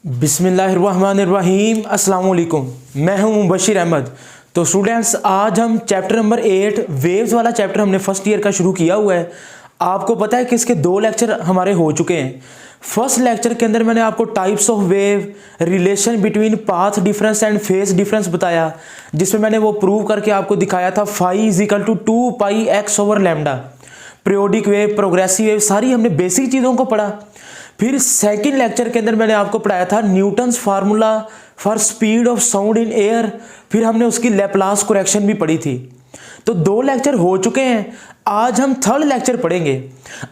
बिस्मिल्लाहिर्रहमानिर्रहीम अस्सलाम वालेकुम। मैं हूं बशीर अहमद। तो स्टूडेंट्स, आज हम चैप्टर नंबर 8 वेव्स वाला चैप्टर हमने फर्स्ट ईयर का शुरू किया हुआ है। आपको पता है कि इसके 2 लेक्चर हमारे हो चुके हैं। फर्स्ट लेक्चर के अंदर मैंने आपको types of wave, relation between path difference and phase difference बताया, जिसमें मैंने वो प्रूव करके आपको दिखाया था phi is equal to 2 pi x over lambda. Periodic wave, progressive wave, सारी हमने बेसिक चीज़ों को पढ़ा। फिर सेकंड लेक्चर के अंदर मैंने आपको पढ़ाया था Newton's formula for speed of sound in air. फिर हमने उसकी लैप्लास करेक्शन भी पढ़ी थी। तो 2 लेक्चर हो चुके हैं। आज हम थर्ड लेक्चर पढ़ेंगे।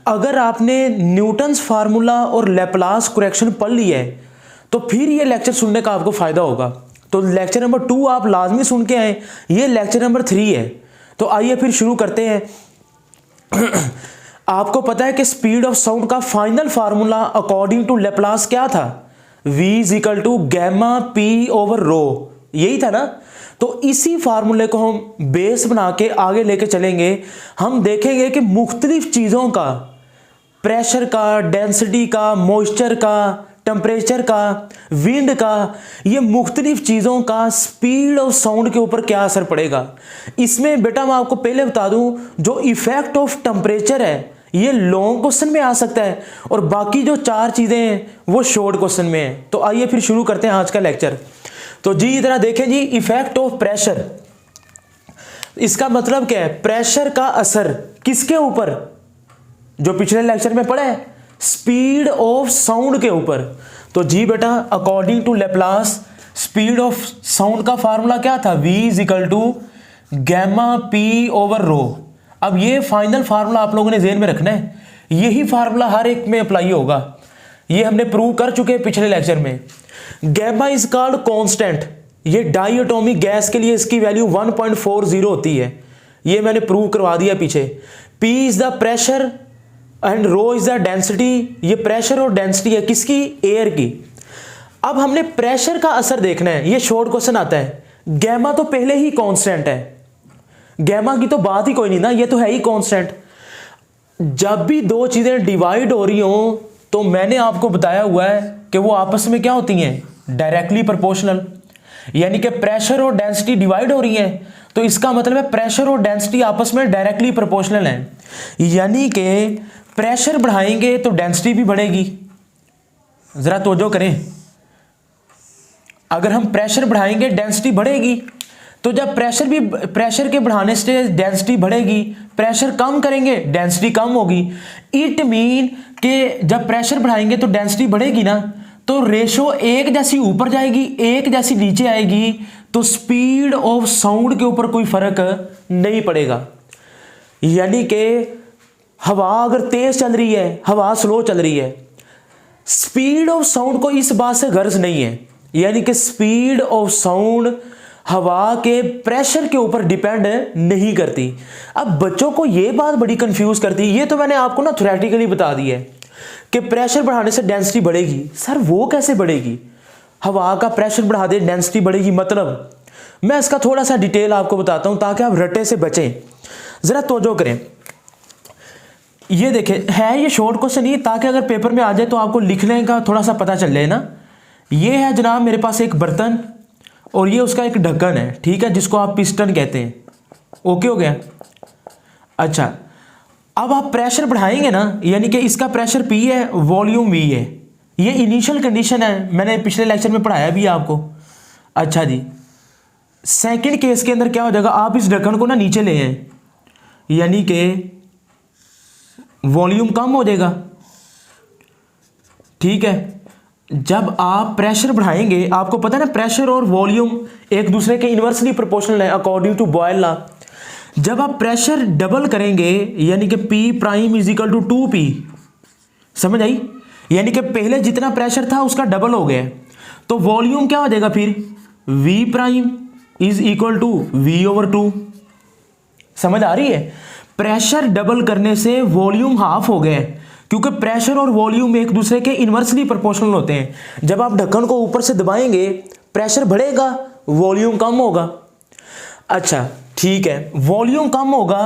अगर आपने न्यूटन्स फार्मूला और लैप्लास करेक्शन पढ़ लिया है तो फिर ये लेक्चर सुनने का आपको फायदा होगा। तो लेक्चर नंबर 2 आप लाजमी सुन के आए। ये लेक्चर नंबर 3 है। तो आइए फिर शुरू करते हैं। आपको पता है कि स्पीड ऑफ साउंड का final formula according to Laplace क्या था? v is equal to gamma P over rho, यही था ना। तो इसी फार्मूले को हम बेस बना के आगे लेके चलेंगे। हम देखेंगे कि मुख्तलिफ चीज़ों का, प्रेशर का, डेंसिटी का, मॉइस्चर का, टेम्परेचर का, विंड का, ये मुख्तलिफ चीज़ों का स्पीड ऑफ साउंड के ऊपर क्या असर पड़ेगा। इसमें बेटा मैं आपको पहले बता दूं, जो इफेक्ट ऑफ टेम्परेचर है ये लॉन्ग क्वेश्चन में आ सकता है और बाकी जो 4 चीज़ें हैं वो शॉर्ट क्वेश्चन में है। तो आइए फिर शुरू करते हैं आज का लेक्चर। तो जी इधर देखें जी, इफेक्ट ऑफ प्रेशर, इसका मतलब क्या है? प्रेशर का असर किसके ऊपर? जो पिछले लेक्चर में पढ़ा है, स्पीड ऑफ साउंड के ऊपर। तो जी बेटा, according to Laplace speed of sound का फार्मूला क्या था? v is equal to gamma P over rho. अब ये फाइनल फार्मूला आप लोगों ने ज़हन में रखना है। यही फार्मूला हर एक में अप्लाई होगा। ये हमने प्रूव कर चुके हैं पिछले लेक्चर में। Gamma is called constant. ये डाई एटॉमिक गैस के लिए इसकी वैल्यू 1.40 होती है। ये मैंने प्रूव करवा दिया पीछे। p is the pressure and rho is the density. ये प्रेशर और डेंसिटी है किसकी? एयर की। अब हमने प्रेशर का असर देखना है। ये शॉर्ट क्वेश्चन आता है। गैमा तो पहले ही कांस्टेंट है, गैमा की तो बात ही कोई नहीं ना, ये तो है ही कांस्टेंट। जब भी 2 चीजें डिवाइड हो रही हो तो मैंने आपको बताया हुआ है कि वो आपस में क्या होती हैं? Directly proportional. यानी कि प्रेशर और डेंसिटी डिवाइड हो रही हैं तो इसका मतलब है प्रेशर और डेंसिटी आपस में डायरेक्टली प्रोपोर्शनल है। यानी कि प्रेशर बढ़ाएंगे तो डेंसिटी भी बढ़ेगी। जरा तवज्जो करें, अगर हम प्रेशर बढ़ाएंगे डेंसिटी बढ़ेगी। तो जब प्रेशर के बढ़ाने से डेंसिटी बढ़ेगी, प्रेशर कम करेंगे डेंसिटी कम होगी। इट मीन कि जब प्रेशर बढ़ाएंगे तो डेंसिटी बढ़ेगी ना, तो रेशो एक जैसी ऊपर जाएगी, एक जैसी नीचे आएगी। तो स्पीड ऑफ साउंड के ऊपर कोई फर्क नहीं पड़ेगा। यानी कि हवा अगर तेज चल रही है, हवा स्लो चल रही है, स्पीड ऑफ साउंड को इस बात से गर्ज नहीं है। यानी कि स्पीड ऑफ साउंड हवा के प्रेशर के ऊपर डिपेंड नहीं करती। अब बच्चों को यह बात बड़ी कंफ्यूज करती है। ये तो मैंने आपको ना थ्योरेटिकली बता दिया है कि प्रेशर बढ़ाने से डेंसिटी बढ़ेगी। सर वो कैसे बढ़ेगी? हवा का प्रेशर बढ़ा दे डेंसिटी बढ़ेगी, मतलब मैं इसका थोड़ा सा डिटेल आपको बताता हूं ताकि आप रटे से बचें। जरा तवज्जो करें। ये देखें, है ये शॉर्ट क्वेश्चन ही, ताकि अगर पेपर में आ जाए तो आपको लिखने का थोड़ा सा पता चल जाए ना। ये है जनाब मेरे पास एक बर्तन और ये उसका एक ढक्कन है, ठीक है, जिसको आप पिस्टन कहते हैं। ओके हो गया? अच्छा, अब आप प्रेशर बढ़ाएंगे ना, यानी कि इसका प्रेशर P है, वॉल्यूम V है। ये इनिशियल कंडीशन है, मैंने पिछले लेक्चर में पढ़ाया भी आपको। अच्छा जी, सेकंड केस के अंदर क्या हो जाएगा? आप इस ढक्कन को ना नीचे ले आए, यानी कि वॉल्यूम कम हो जाएगा, ठीक है। जब आप प्रेशर बढ़ाएंगे, आपको पता है ना प्रेशर और वॉल्यूम एक दूसरे के इन्वर्सली प्रोपोर्शनल है अकॉर्डिंग टू बॉयल लॉ। जब आप प्रेशर डबल करेंगे, यानी कि P prime is equal to 2P, समझ आई? यानी कि पहले जितना प्रेशर था उसका डबल हो गया, तो वॉल्यूम क्या हो जाएगा फिर? V prime is equal to V over 2। समझ आ रही है? प्रेशर डबल करने से वॉल्यूम हाफ हो गया, क्योंकि प्रेशर और वॉल्यूम एक दूसरे के इन्वर्सली प्रोपोर्शनल होते हैं। जब आप ढक्कन को ऊपर से दबाएंगे, प्रेशर बढ़ेगा, वॉल्यूम कम होगा। अच्छा ठीक है, वॉल्यूम कम होगा।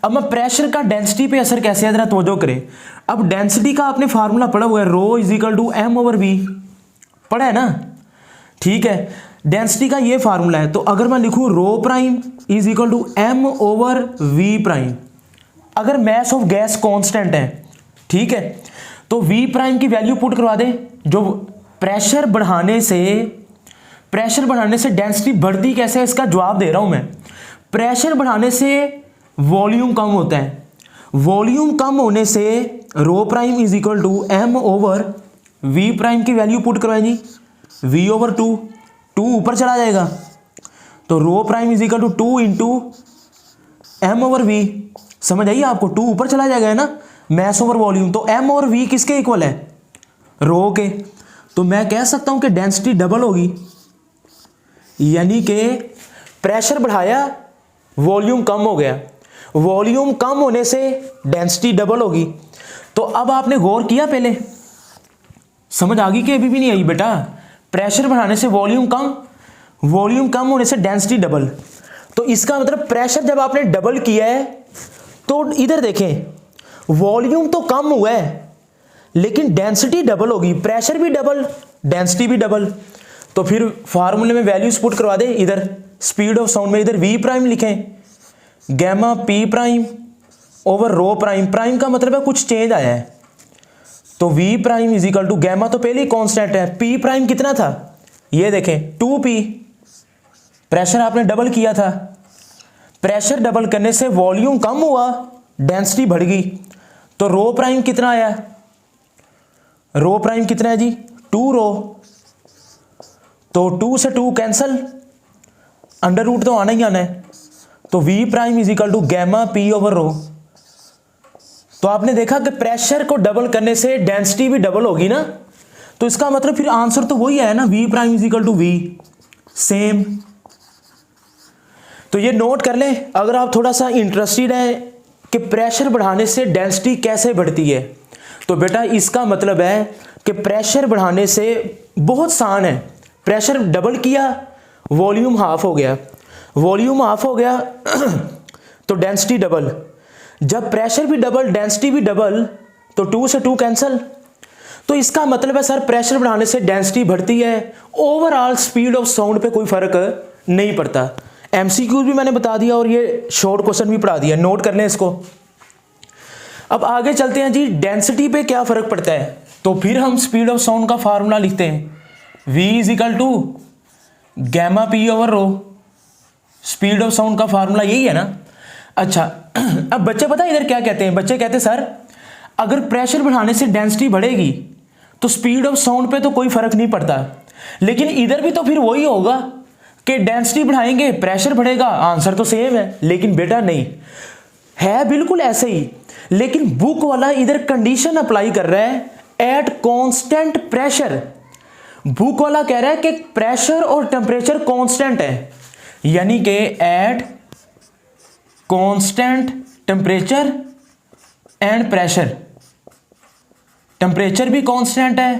अब मैं प्रेशर का डेंसिटी पे असर कैसे है जरा तवज्जो करें। अब डेंसिटी का आपने फार्मूला पढ़ा हुआ है, rho is equal to M over V. पढ़ा है ना, ठीक है। डेंसिटी का ये फार्मूला है, तो अगर मैं लिखूं rho prime is equal to M over V prime, अगर मैस ऑफ गैस कांस्टेंट है, ठीक है, तो वी प्राइम की वैल्यू पुट करवा दे। जो प्रेशर बढ़ाने से डेंसिटी बढ़ती कैसे है, इसका जवाब दे रहा हूं मैं। प्रेशर बढ़ाने से वॉल्यूम कम होता है, वॉल्यूम कम होने से rho prime is equal to M over V prime की वैल्यू पुट करवाएं जी, वी ओवर टू ऊपर चला जाएगा, तो rho prime is equal to 2 into M over V. समझ आइए आपको, 2 ऊपर चला जाएगा है ना, मैस ओवर वॉल्यूम, तो एम और वी किसके इक्वल है, रो के। तो मैं कह सकता हूं कि डेंसिटी डबल होगी, यानी कि प्रेशर बढ़ाया वॉल्यूम कम हो गया, वॉल्यूम कम होने से डेंसिटी डबल होगी। तो अब आपने गौर किया, पहले समझ आ गई कि अभी भी नहीं आई बेटा? प्रेशर बढ़ाने से वॉल्यूम कम होने से डेंसिटी डबल। तो इसका मतलब प्रेशर जब आपने डबल किया है, तो इधर देखें वॉल्यूम तो कम हुआ है लेकिन डेंसिटी डबल होगी, प्रेशर भी डबल डेंसिटी भी डबल। तो फिर फार्मूले में वैल्यूज पुट करवा दे, इधर स्पीड ऑफ साउंड में इधर वी प्राइम लिखें, gamma P prime over rho prime, prime का मतलब है कुछ चेंज आया है, तो V prime is equal to gamma तो पहले ही कांस्टेंट है, पी प्राइम कितना था ये देखें 2p, प्रेशर आपने डबल किया था, प्रेशर डबल करने से वॉल्यूम कम हुआ, डेंसिटी बढ़ गई, तो रो प्राइम कितना आया, रो प्राइम कितना है जी 2 रो, तो 2 से 2 कैंसल, अंडर रूट तो आना ही आना है, तो V prime is equal to gamma P over rho. तो आपने देखा कि प्रेशर को डबल करने से डेंसिटी भी डबल होगी ना, तो इसका मतलब फिर आंसर तो वही आया ना, V prime is equal to V, same. तो ये नोट कर लें, अगर आप थोड़ा सा इंटरेस्टेड हैं कि प्रेशर बढ़ाने से डेंसिटी कैसे बढ़ती है, तो बेटा इसका मतलब है कि प्रेशर बढ़ाने से बहुत आसान है, प्रेशर डबल किया वॉल्यूम हाफ हो गया, वॉल्यूम हाफ हो गया तो डेंसिटी डबल, जब प्रेशर भी डबल डेंसिटी भी डबल, तो 2 से 2 कैंसल। तो इसका मतलब है सर प्रेशर बढ़ाने से डेंसिटी बढ़ती है, ओवरऑल स्पीड ऑफ साउंड पे कोई फर्क नहीं पड़ता। एमसीक्यूज भी मैंने बता दिया और ये शॉर्ट क्वेश्चन भी पढ़ा दिया, नोट कर लें इसको। अब आगे चलते हैं जी, डेंसिटी पे क्या फर्क पड़ता है, तो फिर हम स्पीड ऑफ साउंड का फार्मूला लिखते हैं, v is equal to gamma P over rho, speed of sound का फार्मूला यही है ना। अच्छा अब बच्चे पता है इधर क्या कहते हैं, बच्चे कहते हैं सर अगर प्रेशर बढ़ाने से डेंसिटी बढ़ेगी तो स्पीड ऑफ साउंड पे तो कोई फर्क नहीं पड़ता, लेकिन इधर भी तो फिर वही होगा कि डेंसिटी बढ़ाएंगे प्रेशर बढ़ेगा, आंसर तो सेम है। लेकिन बेटा नहीं है, बिल्कुल ऐसे ही, लेकिन बुक वाला इधर कंडीशन अप्लाई कर रहा है एट कांस्टेंट प्रेशर। बुक वाला कह रहा है कि प्रेशर और टेम्परेचर कांस्टेंट है, यानी कि at constant temperature and pressure, temperature भी कांस्टेंट है,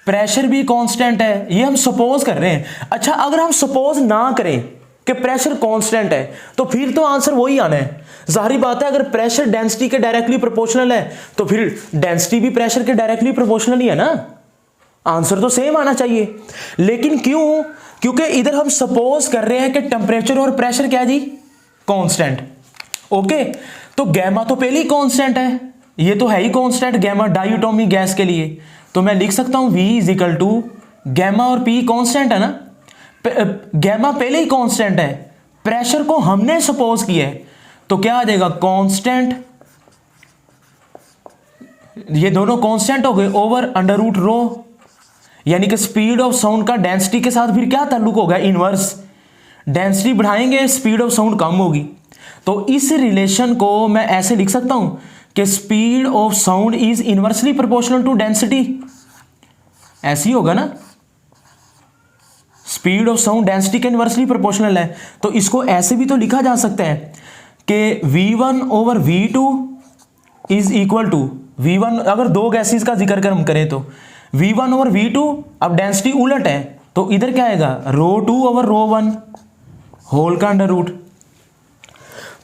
प्रेशर भी कांस्टेंट है, ये हम सपोज कर रहे हैं। अच्छा अगर हम सपोज ना करें कि प्रेशर कांस्टेंट है, तो फिर तो आंसर वही आना है, जाहिर बात है। अगर प्रेशर डेंसिटी के डायरेक्टली प्रोपोर्शनल है तो फिर डेंसिटी भी प्रेशर के डायरेक्टली प्रोपोर्शनल ही है ना, आंसर तो सेम आना चाहिए। लेकिन क्यों? क्योंकि इधर हम सपोज कर रहे हैं कि टेम्परेचर और प्रेशर क्या है जी, कांस्टेंट। ओके, तो गैमा तो पहले ही कांस्टेंट है, ये तो है ही कांस्टेंट गैमा डायटोमिक गैस के लिए, तो मैं लिख सकता हूं V is equal to gamma और P कांस्टेंट है ना, गैमा पहले ही कांस्टेंट है, प्रेशर को हमने सपोज किया है, तो क्या आ जाएगा कांस्टेंट, ये दोनों कांस्टेंट हो गए ओवर अंडर रूट रो, यानी कि स्पीड ऑफ साउंड का डेंसिटी के साथ फिर क्या ताल्लुक होगा, इनवर्स। डेंसिटी बढ़ाएंगे स्पीड ऑफ साउंड कम होगी, तो इस रिलेशन को मैं ऐसे लिख सकता हूं कि speed of sound is inversely proportional to density, ऐसे ही होगा ना, स्पीड ऑफ साउंड डेंसिटी के इनवर्सली प्रोपोर्शनल है। तो इसको ऐसे भी तो लिखा जा सकता है कि V1 over V2 is equal to V1, अगर दो गैसेस का जिक्र हम करें तो V1 ओवर V2, अब डेंसिटी उलट है तो इधर क्या आएगा ρ2 ओवर ρ1 होल का अंडर रूट।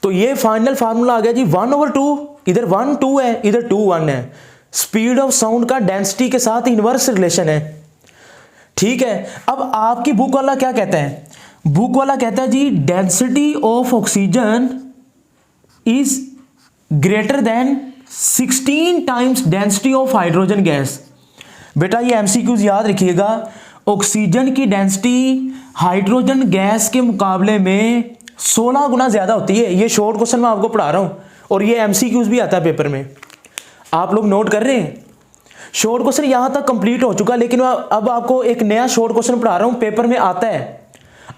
तो ये फाइनल फार्मूला आ गया जी 1 ओवर 2, इधर 1 2 है, इधर 2 1 है, स्पीड ऑफ साउंड का डेंसिटी के साथ इनवर्स रिलेशन है। ठीक है, अब आपकी बुक वाला क्या कहता है, बुक वाला कहता है जी density of oxygen is greater than 16 times density of hydrogen gas. बेटा ये एमसीक्यूज याद रखिएगा, ऑक्सीजन की डेंसिटी हाइड्रोजन गैस के मुकाबले में 16 गुना ज्यादा होती है। ये शॉर्ट क्वेश्चन मैं आपको पढ़ा रहा हूं और ये एमसीक्यूज भी आता है पेपर में, आप लोग नोट कर रहे हैं। शॉर्ट क्वेश्चन यहां तक कंप्लीट हो चुका, लेकिन अब आपको एक नया शॉर्ट क्वेश्चन पढ़ा रहा हूं, पेपर में आता है,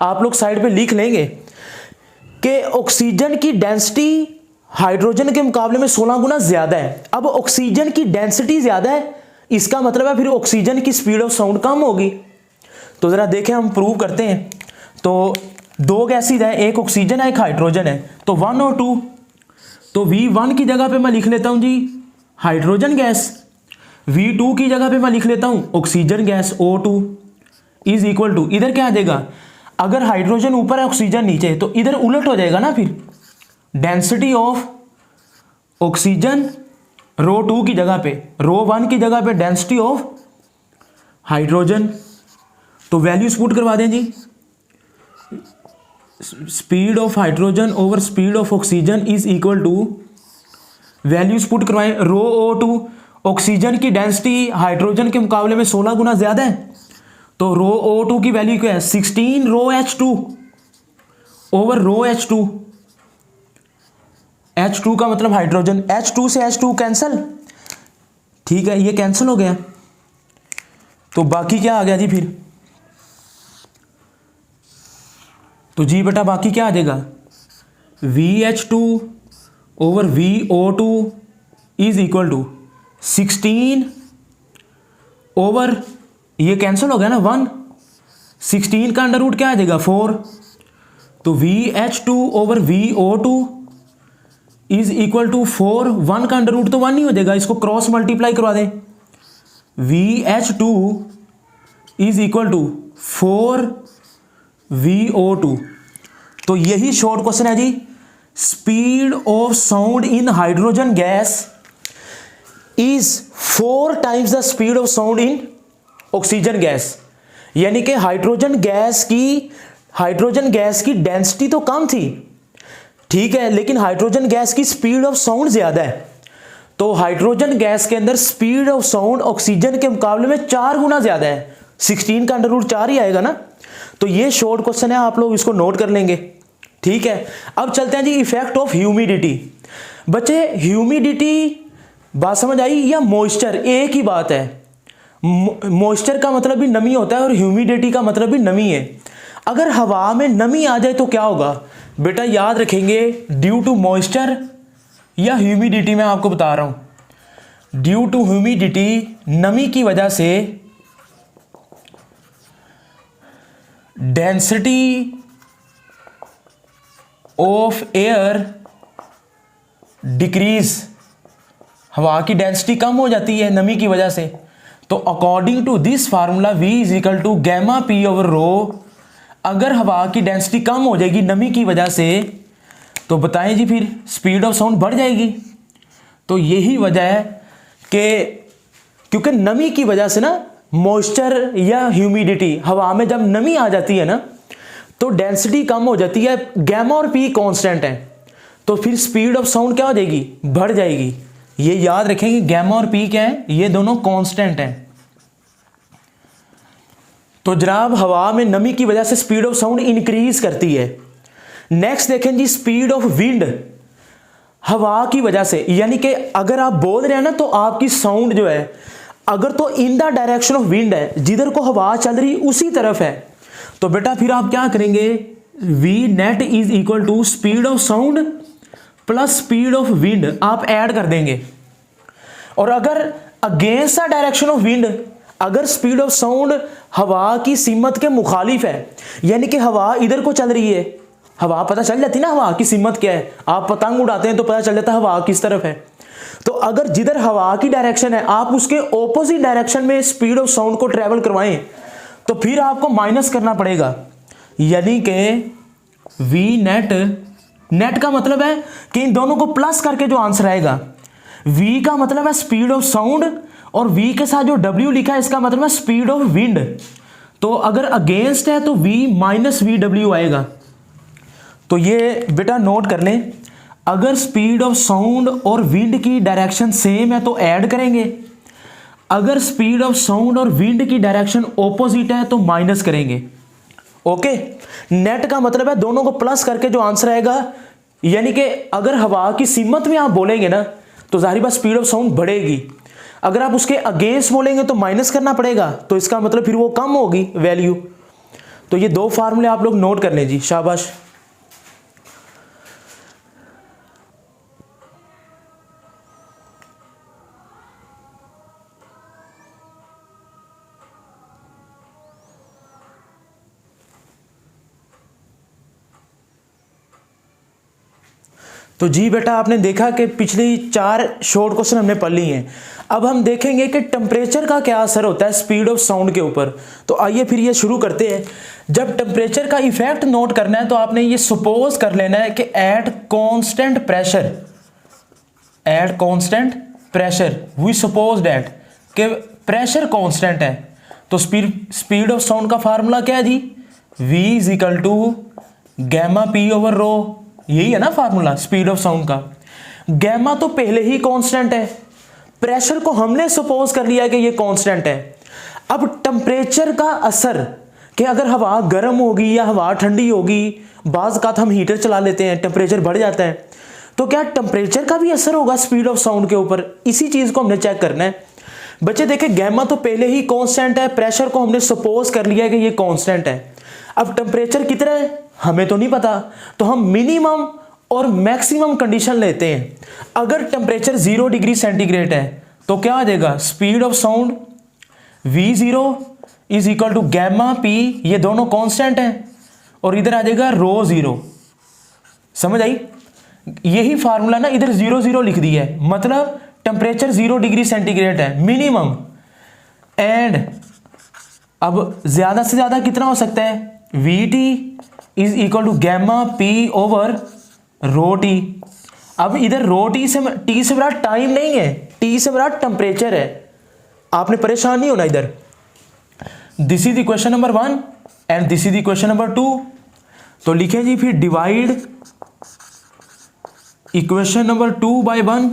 आप लोग साइड पे लिख लेंगे कि ऑक्सीजन की डेंसिटी हाइड्रोजन के मुकाबले में 16 गुना ज्यादा है। अब ऑक्सीजन की डेंसिटी ज्यादा है, इसका मतलब है फिर ऑक्सीजन की स्पीड ऑफ साउंड कम होगी। तो जरा देखें, हम प्रूव करते हैं। तो दो गैसेज है, एक ऑक्सीजन है एक हाइड्रोजन है, तो 1 और 2, तो V1 की जगह पे मैं लिख लेता हूं जी हाइड्रोजन गैस, V2 की जगह पे मैं लिख लेता हूं oxygen gas O2 is equal to, इधर क्या आ जाएगा, अगर हाइड्रोजन ऊपर है ऑक्सीजन नीचे तो इधर उलट हो जाएगा ना, फिर डेंसिटी ऑफ ऑक्सीजन रो 2 की जगह पे, रो 1 की जगह पे डेंसिटी ऑफ हाइड्रोजन। तो वैल्यूज पुट करवा दें जी, speed of hydrogen over speed of oxygen is equal to, values put करवाएं, रो O2 ऑक्सीजन की डेंसिटी हाइड्रोजन के मुकाबले में 16 गुना ज्यादा है, तो रो O2 की वैल्यू क्या है 16 रो H2 ओवर रो H2, H2 का मतलब हाइड्रोजन, H2 से H2 कैंसल, ठीक है ये कैंसिल हो गया। तो बाकी क्या आ गया जी फिर, तो जी बेटा बाकी क्या आ जाएगा, VH2 over VO2 is equal to 16 over, ये कैंसिल हो गया ना 1, 16 का अंडर रूट क्या आ जाएगा 4, तो VH2 over VO2 is equal to 4, 1 का अंडर रूट तो 1 ही हो जाएगा, इसको क्रॉस मल्टीप्लाई करवा दें, VH2 is equal to 4 VO2। तो यही शॉर्ट क्वेश्चन है जी, speed of sound in hydrogen gas is 4 times the speed of sound in oxygen gas. यानी कि हाइड्रोजन गैस की डेंसिटी तो कम थी, ठीक है, लेकिन हाइड्रोजन गैस की स्पीड ऑफ साउंड ज्यादा है। तो हाइड्रोजन गैस के अंदर स्पीड ऑफ साउंड ऑक्सीजन के मुकाबले में 4 गुना ज्यादा है, 16 का अंडर रूट 4 ही आएगा ना। तो ये शॉर्ट क्वेश्चन है, आप लोग इसको नोट कर लेंगे, ठीक है। अब चलते हैं जी इफेक्ट ऑफ ह्यूमिडिटी। बच्चे ह्यूमिडिटी बात समझ आई या मॉइस्चर, एक ही बात है। मॉइस्चर का मतलब भी नमी होता है और ह्यूमिडिटी का मतलब भी नमी है। अगर हवा में नमी आ जाए तो क्या होगा बेटा, याद रखेंगे ड्यू टू मॉइस्चर या ह्यूमिडिटी, मैं आपको बता रहा हूं ड्यू टू ह्यूमिडिटी, नमी की वजह से डेंसिटी ऑफ एयर डिक्रीज, हवा की डेंसिटी कम हो जाती है नमी की वजह से। तो according to this formula V is equal to gamma P over rho, अगर हवा की डेंसिटी कम हो जाएगी नमी की वजह से तो बताएं जी फिर स्पीड ऑफ साउंड बढ़ जाएगी। तो यही वजह है कि क्योंकि नमी की वजह से ना, मॉइस्चर या ह्यूमिडिटी, हवा में जब नमी आ जाती है ना तो डेंसिटी कम हो जाती है, गैमा और P कांस्टेंट है, तो फिर स्पीड ऑफ साउंड क्या हो जाएगी, बढ़ जाएगी। ये याद रखेंगे गैमा और P क्या है, ये दोनों कांस्टेंट हैं। तो जनाब हवा में नमी की वजह से स्पीड ऑफ साउंड इंक्रीज करती है। नेक्स्ट देखें जी स्पीड ऑफ विंड, हवा की वजह से, यानी कि अगर आप बोल रहे हैं ना तो आपकी साउंड जो है, अगर तो in the direction of wind है, जिधर को हवा चल रही उसी तरफ है, तो बेटा फिर आप क्या करेंगे, V net is equal to speed of sound plus speed of wind आप ऐड कर देंगे। और अगर against the direction of wind, अगर स्पीड ऑफ साउंड हवा की सिमत के मुखालिफ है, यानी कि हवा इधर को चल रही है, हवा पता चल जाती ना हवा की सिमत क्या है, आप पतंग उड़ाते हैं तो पता चल जाता है हवा किस तरफ है। तो अगर जिधर हवा की डायरेक्शन है आप उसके ऑपोजिट डायरेक्शन में स्पीड ऑफ साउंड को ट्रेवल करवाएं तो फिर आपको माइनस करना पड़ेगा, यानी कि V नेट का मतलब है कि इन दोनों को प्लस करके जो आंसर आएगा, V का मतलब है स्पीड ऑफ साउंड और V के साथ जो W लिखा है इसका मतलब है स्पीड ऑफ विंड। तो अगर अगेंस्ट है तो V माइनस VW आएगा। तो ये बेटा नोट कर लें, अगर स्पीड ऑफ साउंड और विंड की डायरेक्शन सेम है तो ऐड करेंगे, अगर स्पीड ऑफ साउंड और विंड की डायरेक्शन ऑपोजिट है तो माइनस करेंगे। ओके, नेट का मतलब है दोनों को प्लस करके जो आंसर आएगा, यानी कि अगर हवा की सीमत में आप बोलेंगे ना तो जाहिर बात स्पीड ऑफ साउंड बढ़ेगी, अगर आप उसके अगेंस्ट बोलेंगे तो माइनस करना पड़ेगा, तो इसका मतलब फिर वो कम होगी वैल्यू। तो ये दो फार्मूले आप लोग नोट कर लें जी, शाबाश। तो जी बेटा आपने देखा कि पिछली 4 शॉर्ट क्वेश्चन हमने पढ़ ली हैं। अब हम देखेंगे कि टेम्परेचर का क्या असर होता है स्पीड ऑफ साउंड के ऊपर। तो आइए फिर ये शुरू करते हैं। जब टेम्परेचर का इफेक्ट नोट करना है तो आपने ये सपोज कर लेना है कि at constant pressure we suppose that कि प्रेशर कांस्टेंट है, तो स्पीड ऑफ साउंड का फार्मूला क्या है जी, V is equal to gamma P over rho. यही है ना फार्मूला स्पीड ऑफ साउंड का। गैमा तो पहले ही कांस्टेंट है, प्रेशर को हमने सपोज कर लिया कि ये कांस्टेंट है। अब टेम्परेचर का असर कि अगर हवा गर्म होगी या हवा ठंडी होगी, बाज़ का हम हीटर चला लेते हैं, टेम्परेचर बढ़ जाता है, तो क्या टेम्परेचर का भी असर होगा स्पीड ऑफ साउंड के ऊपर? इसी चीज को हमने चेक करना है। बच्चे देखें, गैमा तो पहले ही कांस्टेंट है, प्रेशर को हमने सपोज कर लिया कि ये कांस्टेंट है। अब टेम्परेचर कितना है हमें तो नहीं पता, तो हम मिनिमम और मैक्सिमम कंडीशन लेते हैं। अगर टेम्परेचर 0 डिग्री सेंटीग्रेड है तो क्या आ जाएगा, speed of sound V0 is equal to gamma P, ये दोनों कांस्टेंट हैं, और इधर आ जाएगा रो 0। समझ आई? यही फार्मूला ना इधर 0 लिख दिया है, मतलब टेम्परेचर 0 डिग्री सेंटीग्रेड है मिनिमम, एंड अब ज्यादा से ज्यादा कितना हो सकता है, VT is equal to gamma P over rho T। अब इधर रो T से बड़ा टाइम नहीं है, T से बड़ा टेम्परेचर है, आपने परेशान नहीं होना इधर। This is equation number 1 and this is equation number 2। तो लिखें जी फिर divide equation number 2 by 1,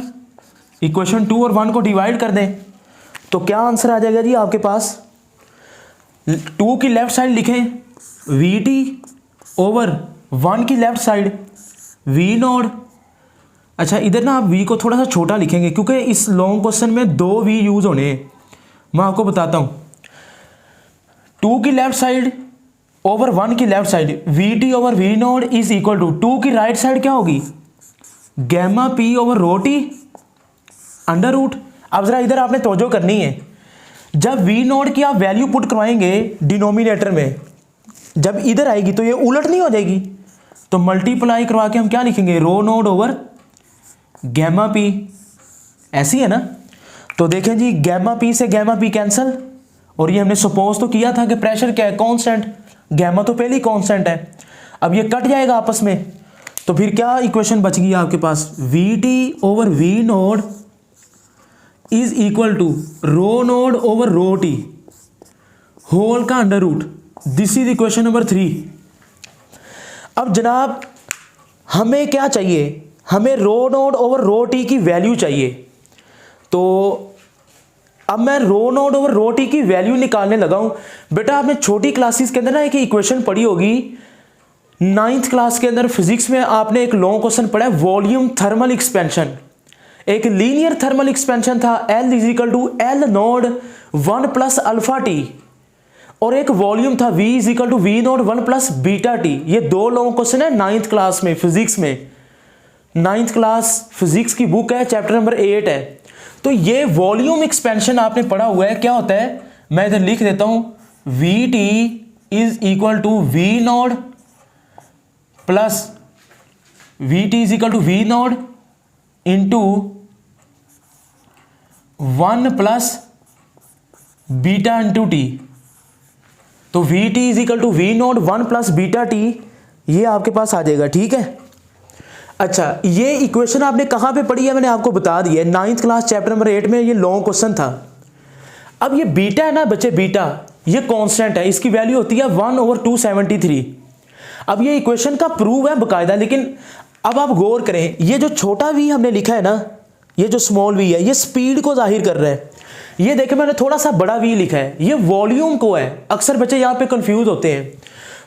equation 2 और 1 को डिवाइड कर दें तो क्या आंसर आ जाएगा जी आपके पास। 2 की लेफ्ट साइड लिखें VT ओवर 1 की लेफ्ट साइड V नोड। अच्छा इधर ना आप V को थोड़ा सा छोटा लिखेंगे क्योंकि इस लॉन्ग क्वेश्चन में 2 V यूज होने हैं, मैं आपको बताता हूं। 2 की लेफ्ट साइड ओवर 1 की left side VT over V node is equal to 2 की राइट साइड क्या होगी, gamma P over rho T under root. अब जरा इधर आपने तवज्जो करनी है, जब V नोड की आप वैल्यू पुट करवाएंगे डिनोमिनेटर में, जब इधर आएगी तो ये उलट नहीं हो जाएगी, तो मल्टीप्लाई करवा के हम क्या लिखेंगे, रो नोड ओवर गैमा P, ऐसी है ना। तो देखें जी गैमा P से गैमा P कैंसिल, और ये हमने सपोज तो किया था कि प्रेशर क्या है, कांस्टेंट, गैमा तो पहले ही कांस्टेंट है। अब ये कट जाएगा आपस में, तो फिर क्या इक्वेशन बच गई आपके पास, VT over V node is equal to rho node over rho T whole का under root. This is equation number 3। अब जनाब हमें क्या चाहिए, हमें rho node over rho T की वैल्यू चाहिए। तो अब मैं rho node over rho T की वैल्यू निकालने लगा हूं। बेटा आपने छोटी क्लासेस के अंदर ना एक इक्वेशन पढ़ी होगी, 9th क्लास के अंदर फिजिक्स में आपने एक लॉन्ग क्वेश्चन पढ़ा है, वॉल्यूम थर्मल एक्सपेंशन। एक लीनियर थर्मल एक्सपेंशन था, L is equal to L node 1 plus alpha T, और एक वॉल्यूम था V is equal to V node 1 plus beta T. ये 2 लॉन्ग क्वेश्चन है 9th क्लास में फिजिक्स में, 9th क्लास फिजिक्स की बुक है, चैप्टर नंबर 8 है। तो ये वॉल्यूम एक्सपेंशन आपने पढ़ा हुआ है, क्या होता है मैं इधर लिख देता हूं, VT is equal to V node plus VT is equal to V node into 1 plus beta into T. तो VT is equal to V node 1 plus beta T, ये आपके पास आ जाएगा, ठीक है। अच्छा ये इक्वेशन आपने कहां पे पढ़ी है, मैंने आपको बता दिया है, 9th क्लास चैप्टर नंबर 8 में, ये लॉन्ग क्वेश्चन था। अब ये बीटा है ना बच्चे, बीटा ये कांस्टेंट है, इसकी वैल्यू होती है 1/273। अब ये इक्वेशन का प्रूव है बकायदा, लेकिन अब आप गौर करें, ये जो छोटा v हमने लिखा है ना, ये जो स्मॉल v है, ये स्पीड को जाहिर कर रहा है। ये देखें मैंने थोड़ा सा बड़ा v लिखा है, ये वॉल्यूम को है। अक्सर बच्चे यहाँ पे कंफ्यूज होते हैं।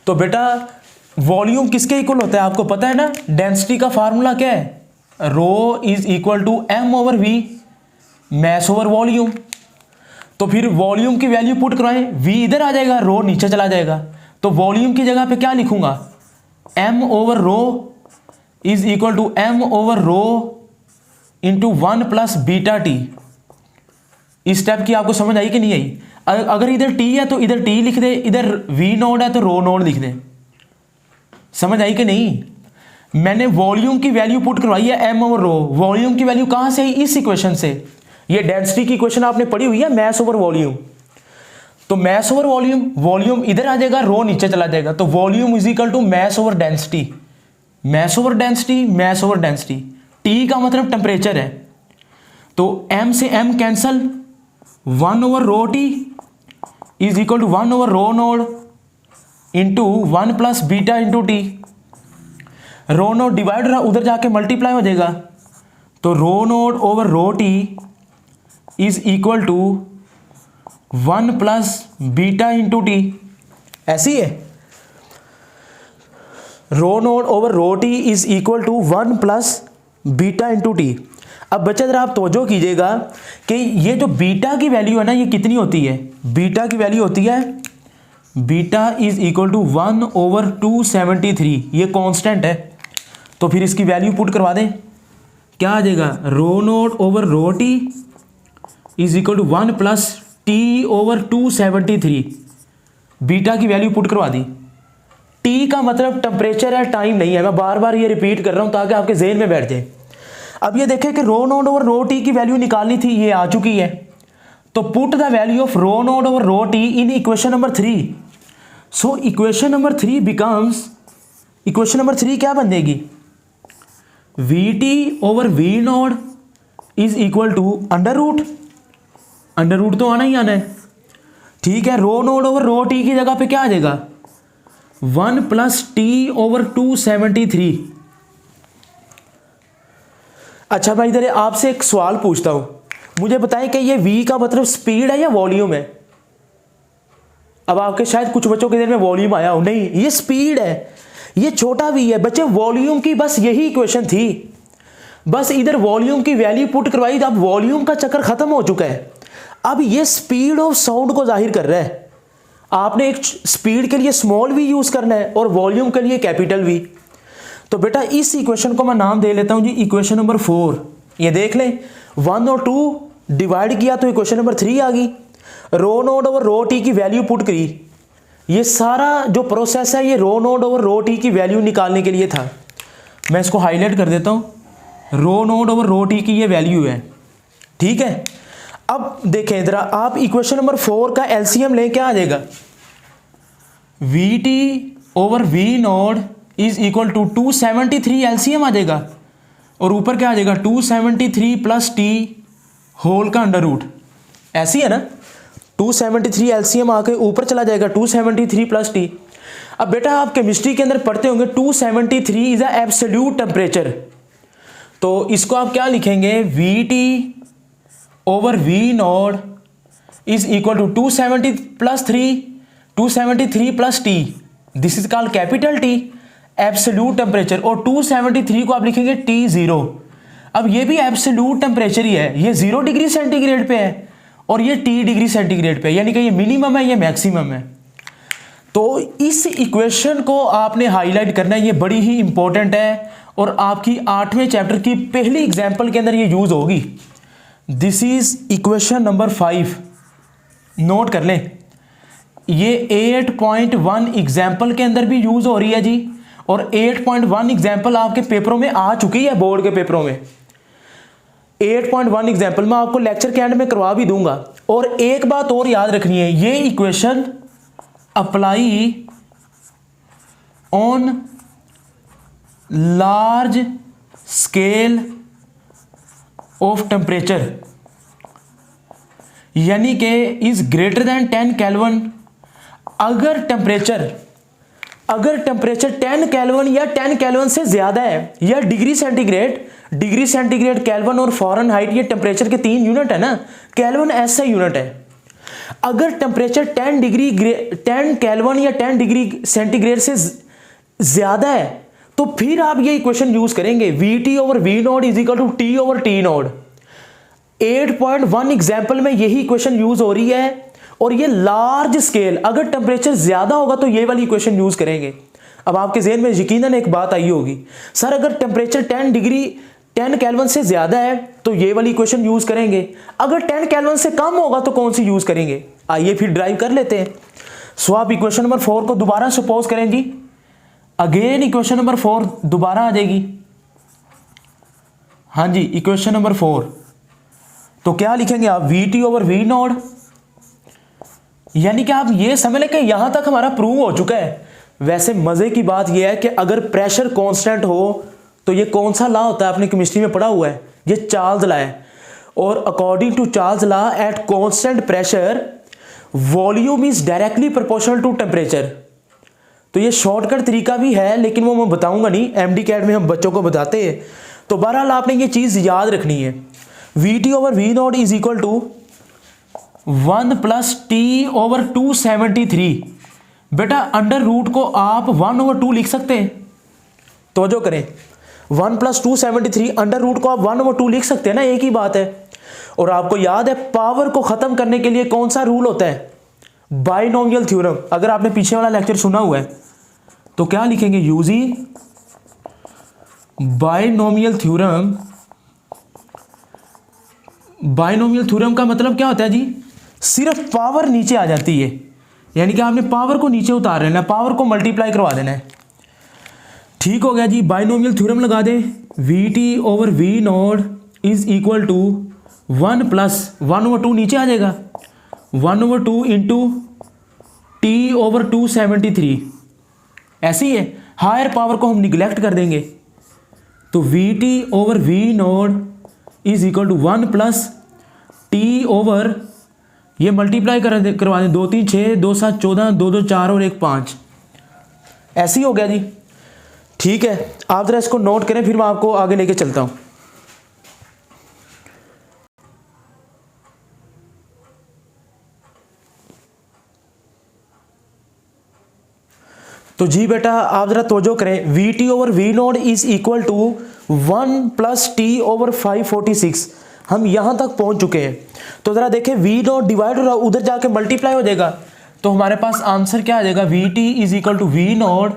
तो बेटा वॉल्यूम किसके इक्वल होता है आपको पता है ना, डेंसिटी का फार्मूला क्या है, rho is equal to m/v, mass over volume. तो फिर वॉल्यूम की वैल्यू पुट करवाएं, v इधर आ जाएगा, रो नीचे चला जाएगा। तो वॉल्यूम की जगह पे क्या लिखूंगा, m/रो इज इक्वल टू m/रो इंटू 1 + βT। इस स्टेप की आपको समझ आई कि नहीं आई? अगर इधर t है तो इधर t लिख दे, इधर v नोड है तो रो नोड लिख दे। समझ आई कि नहीं? मैंने वॉल्यूम की वैल्यू पुट करवाई है m/रो। वॉल्यूम की वैल्यू कहां से आई? इस इक्वेशन से। ये डेंसिटी की इक्वेशन आपने पढ़ी हुई है, मैस ओवर वॉल्यूम। तो मैस ओवर वॉल्यूम, वॉल्यूम इधर आ जाएगा, रो नीचे चला जाएगा। तो volume is equal to mass over density, mass over density, mass over density. T का मतलब टेम्परेचर है, तो m से m cancel, 1/ρT is equal to 1/रो naught into 1 + β into T. Rho naught divide उधर जाके मल्टीप्लाई हो जाएगा, तो rho node over rho T is equal to 1 + β into T. ऐसी है, rho node over rho T is equal to 1 + β into T. अब बच्चे जरा आप तवज्जो कीजिएगा कि ये जो बीटा की वैल्यू है ना, ये कितनी होती है? बीटा की वैल्यू होती है, बीटा इज इक्वल टू 1/273। ये कांस्टेंट है, तो फिर इसकी वैल्यू पुट करवा दें, क्या आ जाएगा, rho node over rho T is equal to 1 + T/273। Beta की वैल्यू पुट करवा दी। टी का मतलब टेम्परेचर है, टाइम नहीं है। मैं बार बार ये रिपीट कर रहा हूं ताकि आपके जेहन में बैठ जाए। अब ये देखें कि rho node over rho T की वैल्यू निकालनी थी, ये आ चुकी है। तो put the value of rho node over rho T in equation number 3। So equation number 3 becomes, equation number 3 क्या बन जाएगी, VT/V node is equal to √, under root तो आना ही आना है, ठीक है। Rho node over rho T की जगह पे क्या आ जाएगा, 1 + T/273। अच्छा भाई इधर आपसे एक सवाल पूछता हूं, मुझे बताएं कि ये v का मतलब स्पीड है या वॉल्यूम है? अब आपके शायद कुछ बच्चों के दिल में वॉल्यूम आया हो, नहीं ये स्पीड है, ये छोटा v है। बच्चे वॉल्यूम की बस यही इक्वेशन थी, बस इधर वॉल्यूम की वैल्यू पुट करवाई, तो अब वॉल्यूम का चक्कर खत्म हो चुका है। अब ये स्पीड ऑफ साउंड को जाहिर कर रहा है। आपने एक स्पीड के लिए स्मॉल v यूज करना है और वॉल्यूम के लिए कैपिटल V। तो बेटा इस इक्वेशन को मैं नाम दे लेता हूं जी इक्वेशन नंबर 4। ये देख लें, 1 और 2 डिवाइड किया तो इक्वेशन नंबर 3 आ गई। रो नोड ओवर रो टी की वैल्यू पुट करी। ये सारा जो प्रोसेस है ये रो नोड ओवर रो टी की वैल्यू निकालने के लिए था। मैं इसको हाईलाइट कर देता हूं, रो नोड ओवर रो टी की ये वैल्यू है, ठीक है। अब देखें इधर आप इक्वेशन नंबर 4 का एलसीएम लें, क्या आ जाएगा, VT/V node is equal to 273 LCM आ जाएगा, और ऊपर क्या आ जाएगा, 273 + T होल का अंडर रूट। ऐसी है ना, 273 एलसीएम आके ऊपर चला जाएगा, 273 + T। अब बेटा आप केमिस्ट्री के अंदर पढ़ते होंगे 273 इज अ एब्सोल्यूट टेम्परेचर। तो इसको आप क्या लिखेंगे, VT/V node is equal to 273 + T, this is called capital T, absolute temperature. और 273 को आप लिखेंगे T0। अब ये भी एब्सोल्यूट टेम्परेचर ही है, ये 0 डिग्री सेंटीग्रेड पे है और ये T डिग्री सेंटीग्रेड पे, यानी कि ये मिनिमम है, ये मैक्सिमम है। तो इस इक्वेशन को आपने हाईलाइट करना है, ये बड़ी ही इंपॉर्टेंट है और आपकी 8वें चैप्टर की पहली एग्जाम्पल के अंदर ये यूज होगी। This is equation number 5, note कर लें। ये 8.1 एग्जाम्पल के अंदर भी यूज हो रही है जी, और 8.1 एग्जाम्पल आपके पेपरों में आ चुकी है, बोर्ड के पेपरों में 8.1 एग्जाम्पल मैं आपको लेक्चर के एंड में करवा भी दूंगा। और एक बात और याद रखनी है, ये equation apply on large scale of temperature, यानी कि इज ग्रेटर देन 10 केल्विन अगर टेम्परेचर 10 केल्विन या 10 केल्विन से ज्यादा है, या डिग्री सेंटीग्रेड, केल्विन और फ़ारेनहाइट, ये टेम्परेचर के 3 यूनिट है ना, केल्विन ऐसा यूनिट है। अगर टेम्परेचर 10 केल्विन या 10 डिग्री सेंटीग्रेड से ज्यादा है तो फिर आप ये इक्वेशन यूज करेंगे, VT over V node is equal to T over T node. 8.1 example में यही इक्वेशन यूज हो रही है, और ये लार्ज स्केल, अगर टेम्परेचर ज्यादा होगा तो ये वाली इक्वेशन यूज करेंगे। अब आपके ज़हन में यकीनन एक बात आई होगी, सर अगर टेम्परेचर 10 केल्विन से ज्यादा है तो ये वाली इक्वेशन यूज करेंगे, अगर 10 केल्विन से कम होगा तो कौन सी यूज करेंगे। आइए फिर ड्राइव कर लेते हैं। सो आप इक्वेशन नंबर 4 को दोबारा सपोज करें जी, अगेन इक्वेशन नंबर 4 दोबारा आ जाएगी। हाँ जी, इक्वेशन नंबर 4 तो क्या लिखेंगे आप, VT ओवर V नोड, यानी कि आप ये समझ लें कि यहां तक हमारा प्रूव हो चुका है। वैसे मजे की बात यह है कि अगर प्रेशर कांस्टेंट हो तो ये कौन सा लॉ होता है, आपने केमिस्ट्री में पढ़ा हुआ है, ये चार्ल्स लॉ है। और according to Charles law at constant pressure volume is directly proportional to temperature. तो ये शॉर्टकट तरीका भी है, लेकिन वो मैं बताऊंगा नहीं, MD कैट में हम बच्चों को बताते हैं। तो बहरहाल आपने ये चीज याद रखनी है, VT over V node is equal to 1 plus T over 273। बेटा अंडर रूट को आप 1 ओवर 2 लिख सकते हैं, तो जो करें 1 प्लस 273 अंडर रूट को आप 1 ओवर 2 लिख सकते हैं ना, एक ही बात है। और आपको याद है पावर को खत्म करने के लिए कौन सा रूल होता है, बाइनोमियल थ्योरम। अगर आपने पीछे वाला लेक्चर सुना हुआ है तो क्या लिखेंगे, using binomial theorem. Binomial theorem का मतलब क्या होता है जी, सिर्फ पावर नीचे आ जाती है, यानी कि आपने पावर को नीचे उतार लेना है, पावर को मल्टीप्लाई करवा देना है। ठीक हो गया जी, बाइनोमियल थ्योरम लगा दें, VT over V node is equal to 1 plus 1 over 2 नीचे आ जाएगा, 1 ओवर 2 इंटू T ओवर 273। ऐसी है, हायर पावर को हम निगलेक्ट कर देंगे, तो VT over V node is equal to 1 plus T over, ये मल्टीप्लाई करवा दें, 2 3 6 2 7 14 2 2 4 और 1 5। ऐसी हो गया जी। ठीक है, आप जरा इसको नोट करें, फिर मैं आपको आगे लेके चलता हूं। तो जी बेटा आप जरा तवज्जो करें, VT over V node is equal to 1 plus T over 546। हम यहां तक पहुंच चुके हैं। तो जरा देखें, V नोड डिवाइड हो रहा, उधर जाके मल्टीप्लाई हो जाएगा, तो हमारे पास आंसर क्या आ जाएगा, VT is equal to V node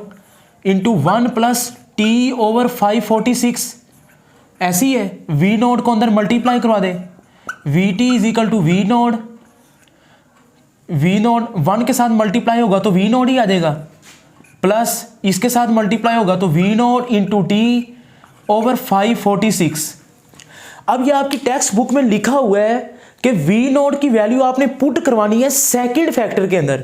into 1 plus T over 546। ऐसी है, V नोड को अंदर मल्टीप्लाई करवा दे, VT is equal to V node, V node 1 के साथ मल्टीप्लाई होगा तो V नोड ही आ जाएगा, प्लस इसके साथ मल्टीप्लाई होगा तो V node into T over 546। अब ये आपकी टेक्स्ट बुक में लिखा हुआ है कि V नोड की वैल्यू आपने पुट करवानी है सेकंड फैक्टर के अंदर।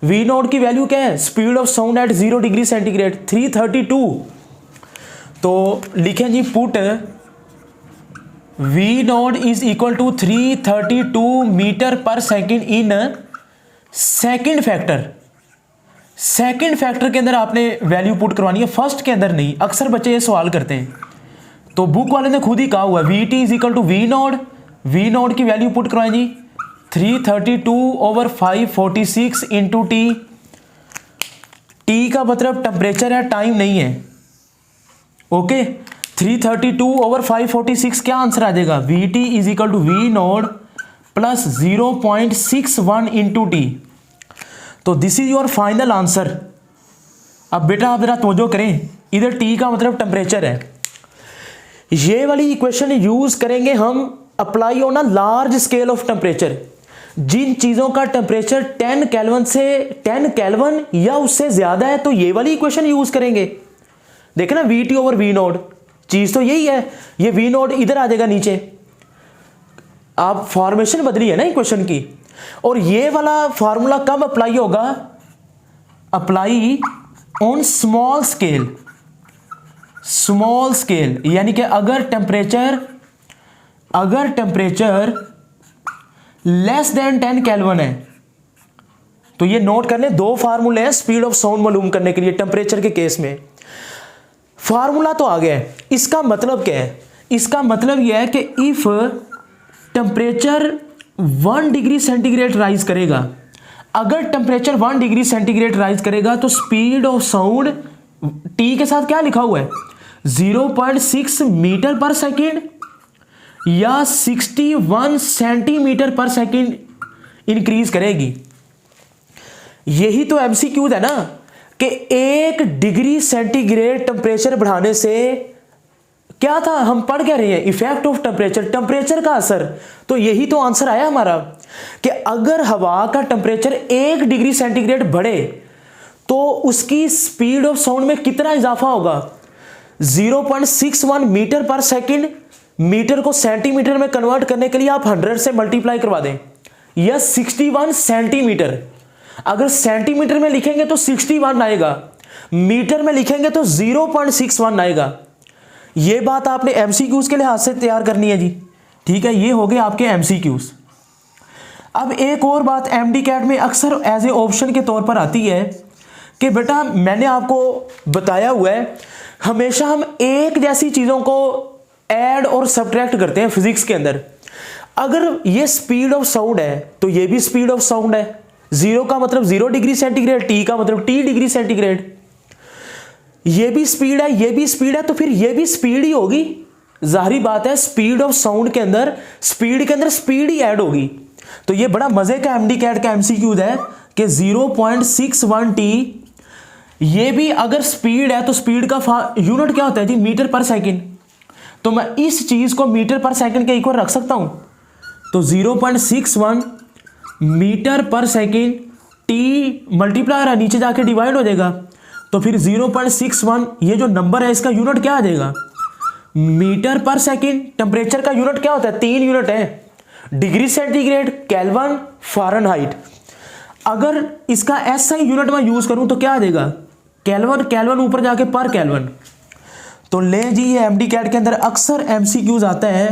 V नोड की वैल्यू क्या है, speed of sound at 0 degree centigrade 332। तो लिखें जी, put V node is equal to 332 metre per second in second factor. Second factor के अंदर आपने वैल्यू पुट करवानी है, फर्स्ट के अंदर नहीं। अक्सर बच्चे ये सवाल करते हैं, तो बुक वाले ने खुद ही कहा हुआ है VT is equal to V node की वैल्यू पुट करवाएं जी, 332 ओवर 546 इंटू T का मतलब टेम्परेचर है, टाइम नहीं है। ओके, 332 ओवर 546 क्या आंसर आ जाएगा, VT is equal to V node plus 0.61 into T। तो this is your final answer. अब बेटा आप जरा तवज्जो करें, इधर T का मतलब टेम्परेचर है, ये वाली इक्वेशन यूज करेंगे हम apply on a large scale of temperature. जिन चीजों का टेम्परेचर 10 केल्विन या उससे ज्यादा है तो ये वाली इक्वेशन यूज करेंगे। देखे ना, VT ओवर V नोड, चीज तो यही है, ये V नोड इधर आ जाएगा नीचे। आप फॉर्मेशन बदली है ना इक्वेशन की। और ये वाला फॉर्मूला कब अप्लाई होगा, अप्लाई ऑन स्मॉल स्केल, यानी कि अगर टेम्परेचर लेस देन 10 केल्विन है तो ये नोट कर लें, दो फार्मूले हैं स्पीड ऑफ साउंड मालूम करने के लिए टेम्परेचर के केस में। फार्मूला तो आ गया है, इसका मतलब क्या है? इसका मतलब यह है कि if temperature 1 degree centigrade rise करेगा, अगर टेम्परेचर 1 डिग्री सेंटीग्रेड राइज करेगा तो स्पीड ऑफ साउंड टी के साथ क्या लिखा हुआ है 0.6 मीटर पर सेकेंड या 61 सेंटीमीटर पर सेकेंड इंक्रीज करेगी। यही तो एमसीक्यूज है ना कि 1 डिग्री सेंटीग्रेड टेम्परेचर बढ़ाने से क्या था, हम पढ़ क्या रहे हैं, इफेक्ट ऑफ टेम्परेचर, टेम्परेचर का असर। तो यही तो आंसर आया हमारा कि अगर हवा का टेम्परेचर 1 डिग्री सेंटीग्रेड बढ़े तो उसकी स्पीड ऑफ साउंड में कितना इजाफा होगा 0.61 मीटर पर सेकेंड। मीटर को सेंटीमीटर में कन्वर्ट करने के लिए आप 100 से मल्टीप्लाई करवा दें, या 61 सेंटीमीटर। अगर सेंटीमीटर में लिखेंगे तो 61 आएगा, मीटर में लिखेंगे तो 0.61 आएगा। ये बात आपने एमसीक्यूज के लिहाज से तैयार करनी है जी, ठीक है। ये हो गए आपके एमसीक्यूज। अब एक और बात एमडी कैट में अक्सर एज ए ऑप्शन के तौर पर आती है कि बेटा मैंने आपको बताया हुआ है हमेशा हम एक जैसी चीज़ों को ऐड और सब्ट्रैक्ट करते हैं फिजिक्स के अंदर। अगर ये स्पीड ऑफ साउंड है तो ये भी स्पीड ऑफ साउंड है, 0 का मतलब 0 डिग्री सेंटीग्रेड, टी का मतलब टी डिग्री सेंटीग्रेड। ये भी स्पीड है, ये भी स्पीड है, तो फिर ये भी स्पीड ही होगी। जाहिर बात है स्पीड ऑफ साउंड के अंदर स्पीड ही ऐड होगी। तो ये बड़ा मजे का एमडी कैट का एमसीक्यूज है कि 0.61 टी, ये भी अगर स्पीड है तो स्पीड का यूनिट क्या होता है जी मीटर पर सेकंड। तो मैं इस चीज को मीटर पर सेकंड के इक्वल रख सकता हूं, तो 0.61 मीटर पर सेकंड टी मल्टीप्लायर है, नीचे जाके डिवाइड हो जाएगा। तो फिर 0.61 ये जो नंबर है इसका यूनिट क्या आ जाएगा मीटर पर सेकंड। टेम्परेचर का यूनिट क्या होता है, 3 यूनिट है, डिग्री सेंटीग्रेड, केल्विन, फ़ारेनहाइट। अगर इसका एसआई यूनिट में यूज करूं तो क्या आ जाएगा केल्विन, केल्विन ऊपर जाके पर केल्विन। तो ले जी ये एमडी कैट के अंदर अक्सर एमसीक्यूज आता है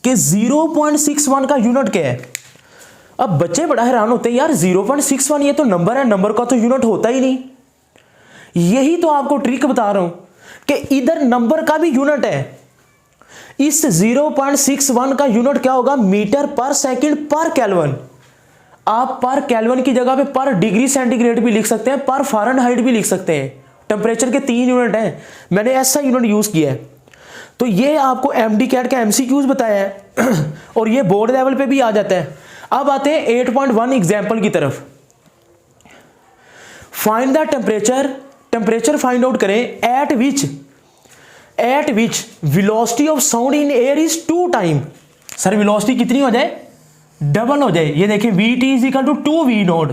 कि 0.61 का यूनिट क्या है। अब बच्चे बड़ा हैरान होते हैं, यार 0.61 ये तो नंबर है, नंबर का तो यूनिट होता ही नहीं। यही तो आपको ट्रिक बता रहा हूं कि इधर नंबर का भी यूनिट है। इस 0.61 का यूनिट क्या होगा मीटर पर सेकंड पर केल्विन। आप पर केल्विन की जगह पे पर डिग्री सेंटीग्रेड भी लिख सकते हैं, पर फ़ारेनहाइट भी लिख सकते हैं। टेम्परेचर के 3 यूनिट हैं, मैंने ऐसा यूनिट यूज किया है। तो ये आपको एमडी कैट का एमसीक्यूज बताया है और ये बोर्ड लेवल पे भी आ जाता है। अब आते हैं 8.1 एग्जाम्पल की तरफ। Find the temperature find out करें at which velocity of sound in air is 2 time. Sir velocity कितनी हो जाए, डबल हो जाए। ये देखिए vt is equal to 2v naught,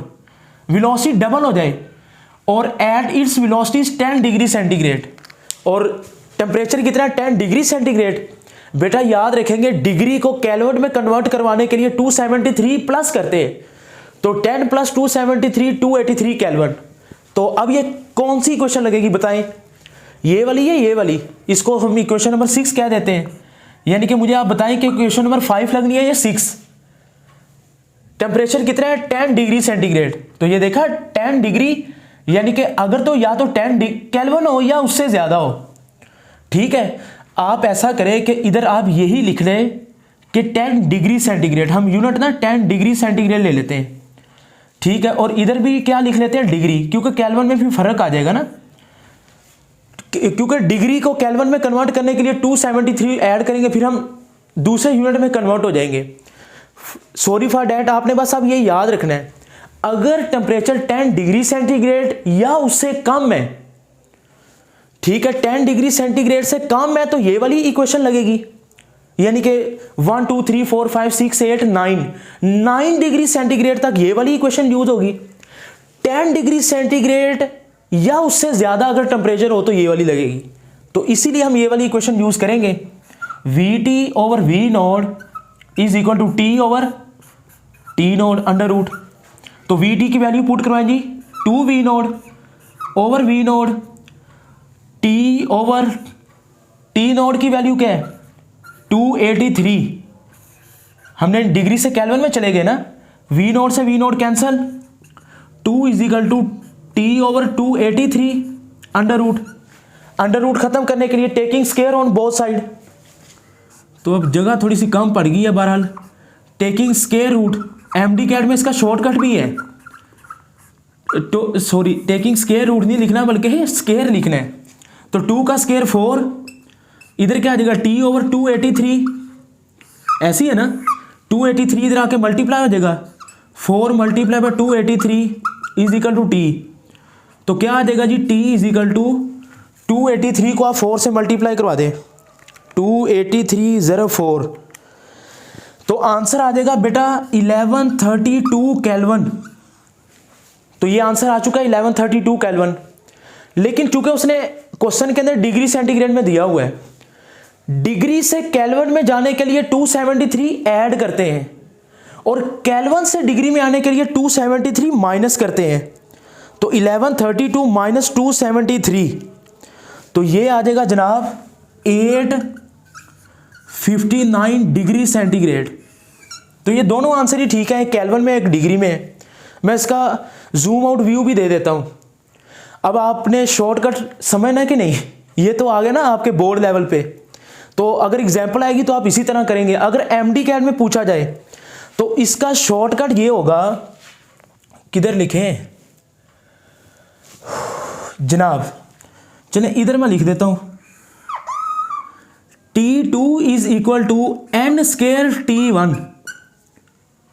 velocity double हो जाए और at its velocity is 10 degree centigrade और टेम्परेचर कितना है 10 डिग्री सेंटीग्रेड। बेटा याद रखेंगे डिग्री को केल्विन में कन्वर्ट करवाने के लिए 273 प्लस करते हैं, तो 10 प्लस 273 283 केल्विन। तो अब ये कौन सी इक्वेशन लगेगी बताएं, ये वाली है ये वाली, इसको हम इक्वेशन नंबर 6 कह देते हैं। यानी कि मुझे आप बताएं कि इक्वेशन नंबर 5 लगनी है या 6। टेम्परेचर कितना है 10 डिग्री सेंटीग्रेड, तो ये देखा 10 डिग्री यानी कि अगर तो या तो 10 केल्विन हो या उससे ज्यादा हो। ठीक है, आप ऐसा करें कि इधर आप यही लिख लें कि 10 डिग्री सेंटीग्रेड, हम यूनिट ना 10 डिग्री सेंटीग्रेड ले लेते हैं। ठीक है, और इधर भी क्या लिख लेते हैं डिग्री, क्योंकि केल्विन में भी फर्क आ जाएगा ना, क्योंकि डिग्री को केल्विन में कन्वर्ट करने के लिए 273 ऐड करेंगे, फिर हम दूसरे यूनिट में कन्वर्ट हो जाएंगे। सॉरी फॉर डैट, आपने बस अब ये याद रखना है अगर टेम्परेचर 10 डिग्री सेंटीग्रेड या उससे कम है, ठीक है 10 डिग्री सेंटीग्रेड से कम है, तो ये वाली इक्वेशन लगेगी। यानी कि 1 2 3 4 5 6 8 9 डिग्री सेंटीग्रेड तक ये वाली इक्वेशन यूज होगी। 10 डिग्री सेंटीग्रेड या उससे ज्यादा अगर टेम्परेचर हो तो ये वाली लगेगी। तो इसीलिए हम ये वाली इक्वेशन यूज करेंगे, Vt over V nought is equal to T over T nought under root. तो Vt की वैल्यू पुट करवाएं जी 2V nought over V nought, T over T nought की वैल्यू क्या है 283। हमने डिग्री से केल्विन में चले गए ना, V नॉट से V nought cancel, 2 is equal to T over 283 under root खत्म करने के लिए taking square on both side, तो अब जगह थोड़ी सी कम पड़ गई है, बहरहाल taking square root, MD CAT में इसका शॉर्टकट भी है, तो सॉरी टेकिंग स्क्वायर रूट नहीं लिखना बल्कि स्क्वायर लिखना है। तो 2 का स्क्वायर 4, इधर क्या आ जाएगा टी ओवर 283, ऐसी है ना, 283 इधर आके मल्टीप्लाई हो जाएगा, 4 multiply by 283 is equal to T, तो क्या आ जाएगा जी टी इज इक्वल टू 283 को आप 4 से मल्टीप्लाई करवा दें, 28304, तो आंसर आ जाएगा बेटा 1132 केल्विन। तो ये आंसर आ चुका है 1132 केल्विन। लेकिन चूंकि उसने क्वेश्चन के अंदर डिग्री सेंटीग्रेड में दिया हुआ है, डिग्री से केल्विन में जाने के लिए 273 ऐड करते हैं और केल्विन से डिग्री में आने के लिए 273 माइनस करते हैं, तो 1132 माइनस 273, तो ये आ जाएगा जनाब 859 डिग्री सेंटीग्रेड। तो ये दोनों आंसर ही ठीक है, एक केल्विन में एक डिग्री में है। मैं इसका जूम आउट व्यू भी दे देता हूं। अब आपने शॉर्टकट समझना है कि नहीं, ये तो आ गया ना आपके बोर्ड लेवल पे, तो अगर एग्जांपल आएगी तो आप इसी तरह करेंगे। अगर एमडी कैट में पूछा जाए तो इसका शॉर्टकट ये होगा, किधर लिखें जनाब, चलें इधर मैं लिख देता हूं, T2 is equal to n square T1।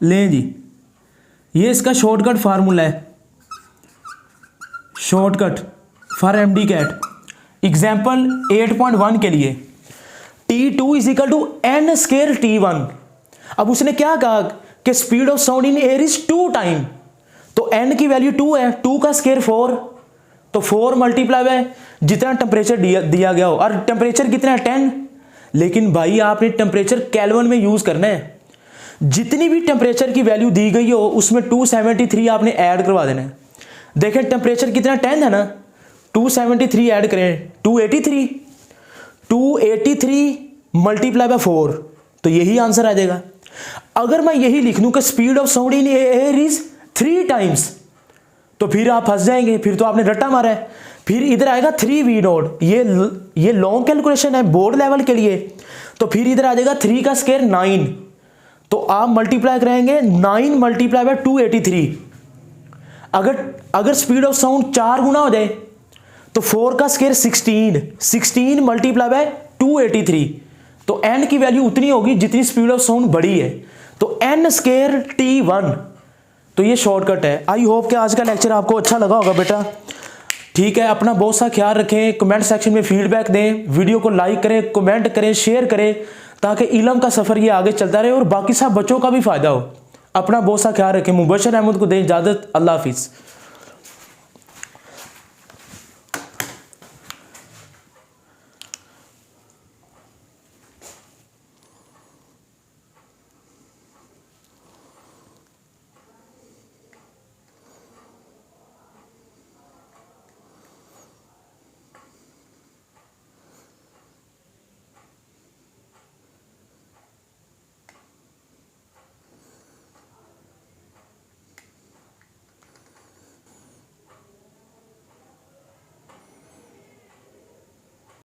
लें जी, ये इसका शॉर्टकट फार्मूला है, shortcut for MD CAT. Example 8.1 के लिए T2 is equal to n square T1। अब उसने क्या कहा कि speed of sound in air is 2 time, तो n की वैल्यू 2 है, 2 का स्क्वायर 4, तो 4 मल्टीप्लाई है जितना टेम्परेचर दिया गया हो, और टेम्परेचर कितना है 10। लेकिन भाई आपने टेम्परेचर केल्विन में यूज करना है, जितनी भी टेम्परेचर की वैल्यू दी गई हो उसमें 273 आपने ऐड करवा देना है। देखें टेम्परेचर कितना 10 है ना, 273 ऐड करें 283 मल्टीप्लाई बाय 4, तो यही आंसर आ जाएगा। अगर मैं यही लिख दूं कि speed of sound in air is 3 times, तो फिर आप फंस जाएंगे, फिर तो आपने रट्टा मारा है। फिर इधर आएगा 3v नॉट, ये लॉन्ग कैलकुलेशन है बोर्ड लेवल के लिए, तो फिर इधर आ जाएगा 3 का स्क्वायर 9, तो आप मल्टीप्लाई करेंगे 9 मल्टीप्लाई बाय 283। अगर स्पीड ऑफ साउंड 4 गुना हो जाए तो 4 का स्क्वायर 16 मल्टीप्लाई बाय 283, तो n की वैल्यू उतनी होगी जितनी स्पीड ऑफ साउंड बड़ी है, तो n स्क्वायर T1। तो ये शॉर्टकट है। आई होप कि आज का लेक्चर आपको अच्छा लगा होगा बेटा। ठीक है, अपना बहुत सा ख्याल रखें, कमेंट सेक्शन में फीडबैक दें, वीडियो को लाइक करें, कमेंट करें, शेयर करें, ताकि इल्म का सफ़र ये आगे चलता रहे और बाकी सब बच्चों का भी फ़ायदा हो। अपना बहुत सा ख्याल रखें। मुबशर अहमद को दें इजाज़त। अल्लाह हाफिज़।